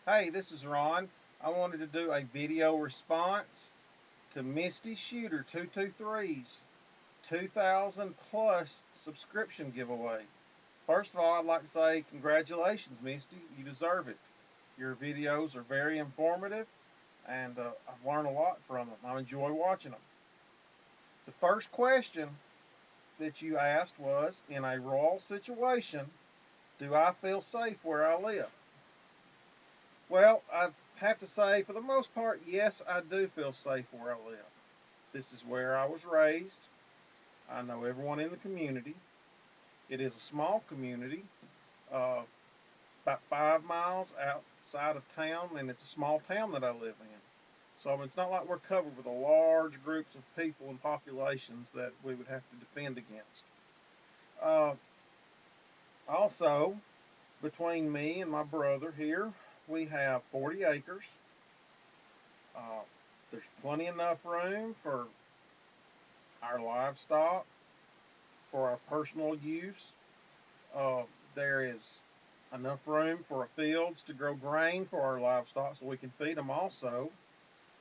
Hey, this is Ron. I wanted to do a video response to Mistyshooter223's 2,000 plus subscription giveaway. First of all, I'd like to say congratulations, Misty. You deserve it. Your videos are very informative and I've learned a lot from them. I enjoy watching them. The first question that you asked was, in a rural situation, do I feel safe where I live? Well, I have to say, for the most part, yes, I do feel safe where I live. This is where I was raised. I know everyone in the community. It is a small community, uh, about 5 miles outside of town, and it's a small town that I live in. So it's not like we're covered with a large groups of people and populations that we would have to defend against. Uh, Also, between me and my brother here, we have 40 acres. Uh, there's plenty enough room for our livestock, for our personal use. Uh, there is enough room for our fields to grow grain for our livestock so we can feed them also.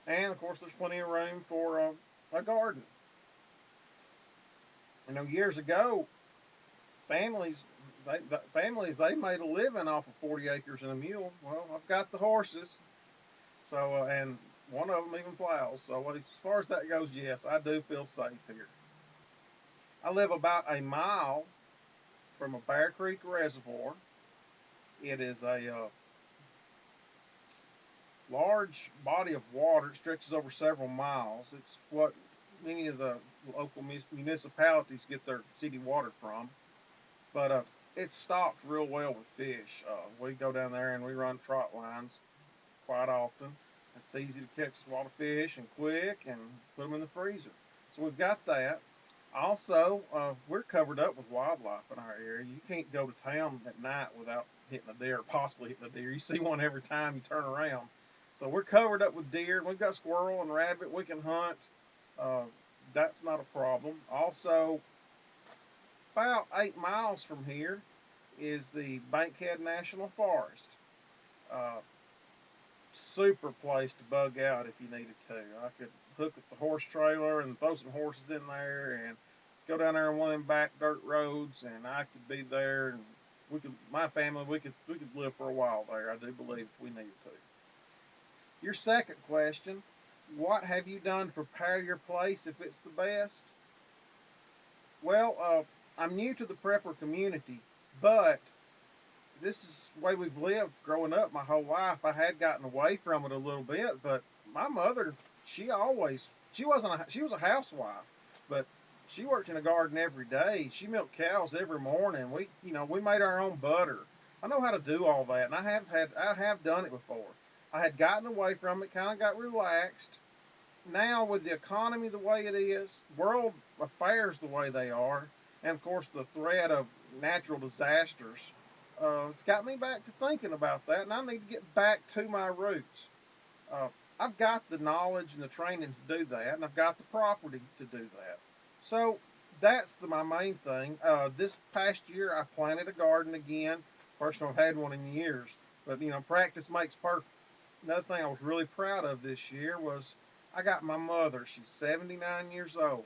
And of course, there's plenty of room for a garden. Years ago, families they made a living off of 40 acres and a mule. Well, I've got the horses, so and one of them even plows. So as far as that goes, yes, I do feel safe here. I live about a mile from a Bear Creek reservoir. It is a large body of water. It stretches over several miles. It's what many of the local municipalities get their city water from. But it's stocked real well with fish. We go down there and we run trot lines quite often. It's easy to catch a lot of fish and quick and put them in the freezer. So we've got that. Also, we're covered up with wildlife in our area. You can't go to town at night without hitting a deer, or possibly hitting a deer. You see one every time you turn around. So we're covered up with deer. We've got squirrel and rabbit. We can hunt. Uh, that's not a problem. Also, about 8 miles from here is the Bankhead National Forest. Uh, Super place to bug out if you needed to. I could hook up the horse trailer and throw some horses in there and go down there on one of them back dirt roads, and I could be there, and my family, we could live for a while there. I do believe if we needed to. Your second question: what have you done to prepare your place if it's the best? Well, I'm new to the prepper community, but this is the way we've lived growing up my whole life. I had gotten away from it a little bit, but my mother, she was a housewife, but she worked in a garden every day. She milked cows every morning. We made our own butter. I know how to do all that, and I have done it before. I had gotten away from it, kind of got relaxed. Now with the economy the way it is, world affairs the way they are, and of course the threat of natural disasters, it's got me back to thinking about that, and I need to get back to my roots. Uh, I've got the knowledge and the training to do that, and I've got the property to do that. So that's my main thing. This past year, I planted a garden again. First time I've had one in years, but practice makes perfect. Another thing I was really proud of this year was I got my mother. She's 79 years old.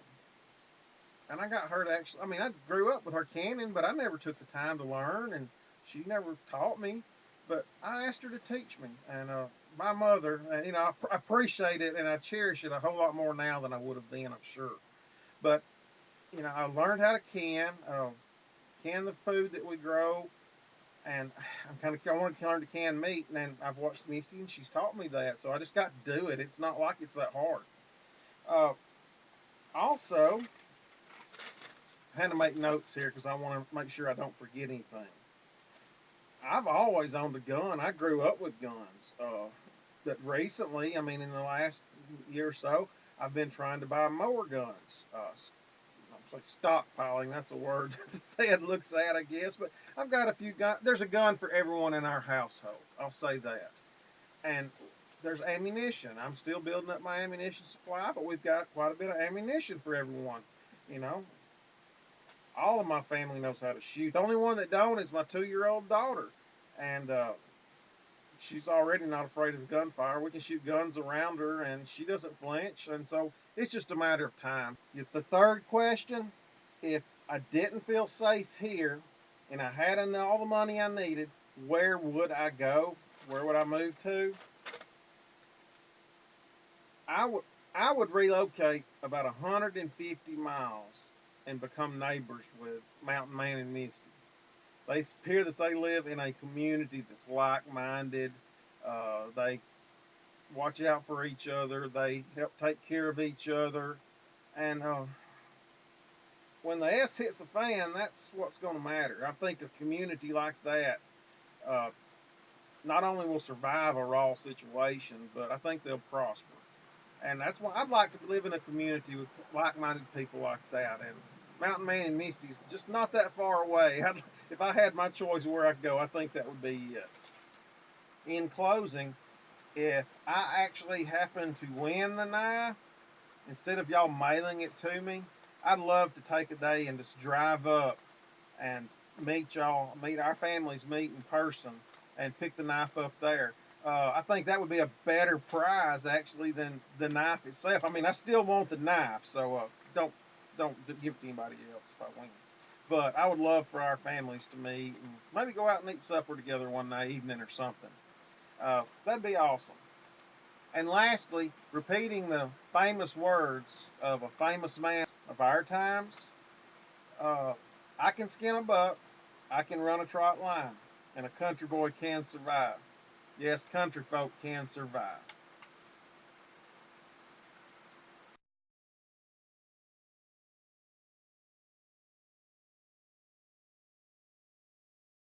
And I got her to actually, I grew up with her canning, but I never took the time to learn, and she never taught me. But I asked her to teach me. And my mother, I appreciate it and I cherish it a whole lot more now than I would have then, I'm sure. But, I learned how to can the food that we grow, and I want to learn to can meat, and then I've watched Misty, and she's taught me that, so I just got to do it. It's not like it's that hard. Uh, Also, I had to make notes here because I want to make sure I don't forget anything. I've always owned a gun. I grew up with guns. But recently, in the last year or so, I've been trying to buy more guns. I'm stockpiling. That's a word the Fed looks at, I guess. But I've got a few guns. There's a gun for everyone in our household. I'll say that. And there's ammunition. I'm still building up my ammunition supply, but we've got quite a bit of ammunition for everyone. You know, all of my family knows how to shoot. The only one that don't is my 2-year-old daughter, and she's already not afraid of gunfire. We can shoot guns around her, and she doesn't flinch. And so it's just a matter of time. The third question: if I didn't feel safe here, and I had all the money I needed, where would I go? Where would I move to? I would I would relocate about 150 miles and become neighbors with Mountain Man and Misty. They appear that they live in a community that's like-minded. They watch out for each other. They help take care of each other. And when the S hits the fan, that's what's going to matter. I think a community like that uh, not only will survive a raw situation, but I think they'll prosper. And that's why I'd like to live in a community with like-minded people like that. And Mountain Man and Misty's just not that far away. If I had my choice of where I could go, I think that would be it. In closing, if I actually happen to win the knife, instead of y'all mailing it to me, I'd love to take a day and just drive up and meet our families, meet in person, and pick the knife up there. I think that would be a better prize actually than the knife itself. I mean, I still want the knife, so don't give it to anybody else if I win. But I would love for our families to meet and maybe go out and eat supper together one night evening or something. That'd be awesome. And lastly, repeating the famous words of a famous man of our times, uh, I can skin a buck, I can run a trot line, and a country boy can survive. Yes, country folk can survive.